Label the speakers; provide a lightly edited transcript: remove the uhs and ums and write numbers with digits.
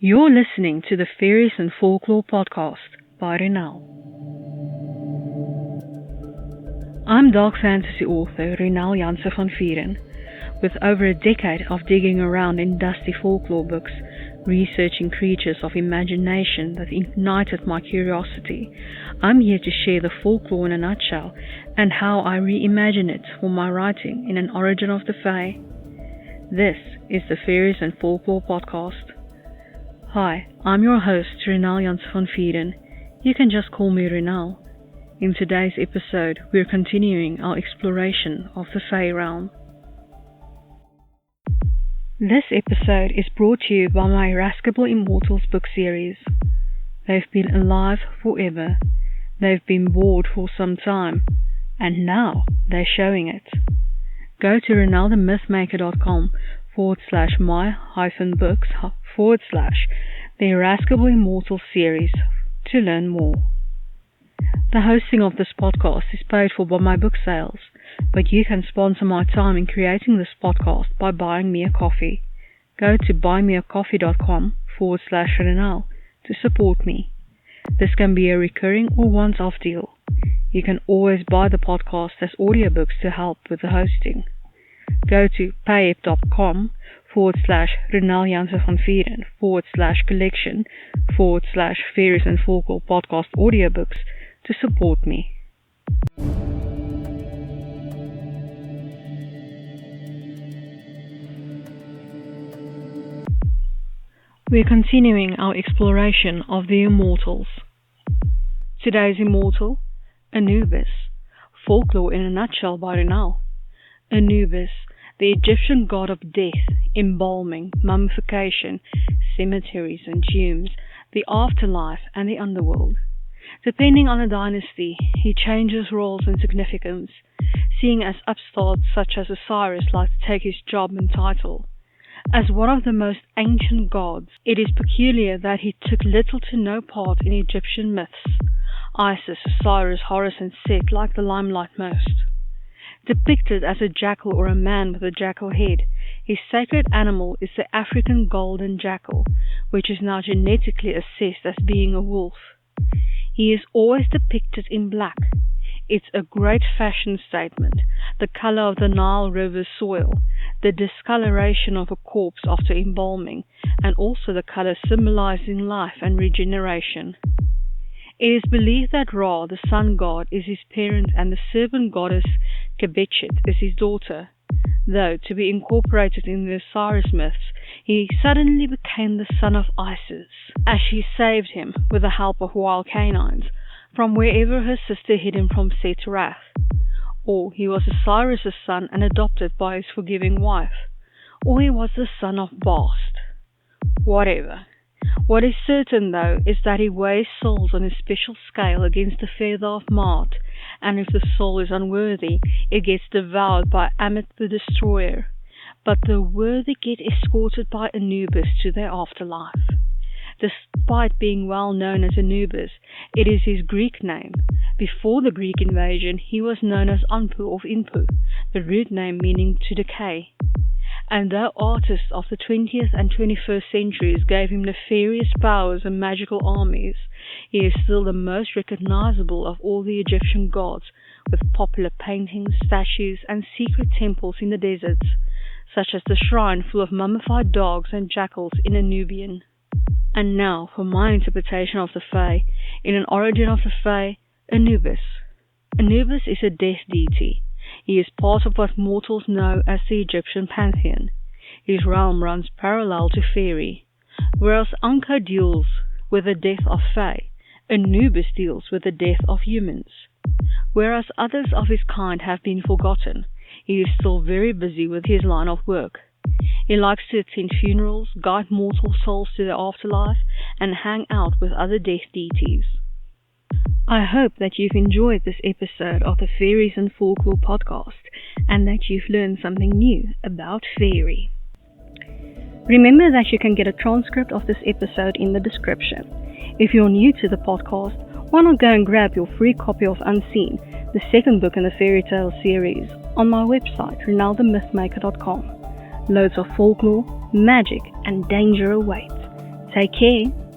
Speaker 1: You're listening to the Faeries and Folklore podcast by Ronel. I'm dark fantasy author Ronel Janse van Vuuren. With over a decade of digging around in dusty folklore books, researching creatures of imagination that ignited my curiosity, I'm here to share the folklore in a nutshell and how I reimagine it for my writing in an origin of the Fae. This is the Faeries and Folklore podcast. Hi, I'm your host Ronel Janse van Vuuren. You can just call me Ronel. In today's episode, we're continuing our exploration of the Fae realm. This episode is brought to you by my Irascible Immortals book series. They've been alive forever. They've been bored for some time. And now they're showing it. Go to ronelthemythmaker.com/my-books/the Irascible Immortals series to learn more. The hosting of this podcast is paid for by my book sales, but you can sponsor my time in creating this podcast by buying me a coffee. Go to buymeacoffee.com/Ronel to support me. This can be a recurring or once-off deal. You can always buy the podcast as audiobooks to help with the hosting. Go to payep.com/Ronel Janse van Vuuren/collection/Faeries and Folklore podcast audiobooks to support me. We're continuing our exploration of the Immortals. Today's Immortal, Anubis, Folklore in a nutshell by Ronel. Anubis, the Egyptian god of death, embalming, mummification, cemeteries and tombs, the afterlife and the underworld. Depending on the dynasty, he changes roles and significance, seeing as upstarts such as Osiris like to take his job and title. As one of the most ancient gods, it is peculiar that he took little to no part in Egyptian myths. Isis, Osiris, Horus and Set like the limelight most. Depicted as a jackal or a man with a jackal head, his sacred animal is the African golden jackal, which is now genetically assessed as being a wolf. He is always depicted in black. It's a great fashion statement, the color of the Nile River soil, the discoloration of a corpse after embalming, and also the color symbolizing life and regeneration. It is believed that Ra, the sun god, is his parent and the serpent goddess Kebechet is his daughter. Though, to be incorporated in the Osiris myths, he suddenly became the son of Isis, as she saved him, with the help of wild canines, from wherever her sister hid him from Set's wrath. Or he was Osiris' son and adopted by his forgiving wife. Or he was the son of Bast. Whatever. What is certain, though, is that he weighs souls on a special scale against the feather of Mart, and if the soul is unworthy, it gets devoured by Ammit the Destroyer. But the worthy get escorted by Anubis to their afterlife. Despite being well known as Anubis, it is his Greek name. Before the Greek invasion, he was known as Anpu of Inpu, the root name meaning to decay. And though artists of the 20th and 21st centuries gave him nefarious powers and magical armies, he is still the most recognizable of all the Egyptian gods, with popular paintings, statues, and secret temples in the deserts, such as the shrine full of mummified dogs and jackals in Anubian. And now for my interpretation of the Fae, in an origin of the Fae, Anubis. Anubis is a death deity. He is part of what mortals know as the Egyptian pantheon. His realm runs parallel to Faerie. Whereas Anka deals with the death of Fae, Anubis deals with the death of humans. Whereas others of his kind have been forgotten, he is still very busy with his line of work. He likes to attend funerals, guide mortal souls to their afterlife, and hang out with other death deities. I hope that you've enjoyed this episode of the Faeries and Folklore podcast, and that you've learned something new about Faerie. Remember that you can get a transcript of this episode in the description. If you're new to the podcast, why not go and grab your free copy of Unseen, the second book in the fairy tale series, on my website, ronelthemythmaker.com. Loads of folklore, magic, and danger await. Take care.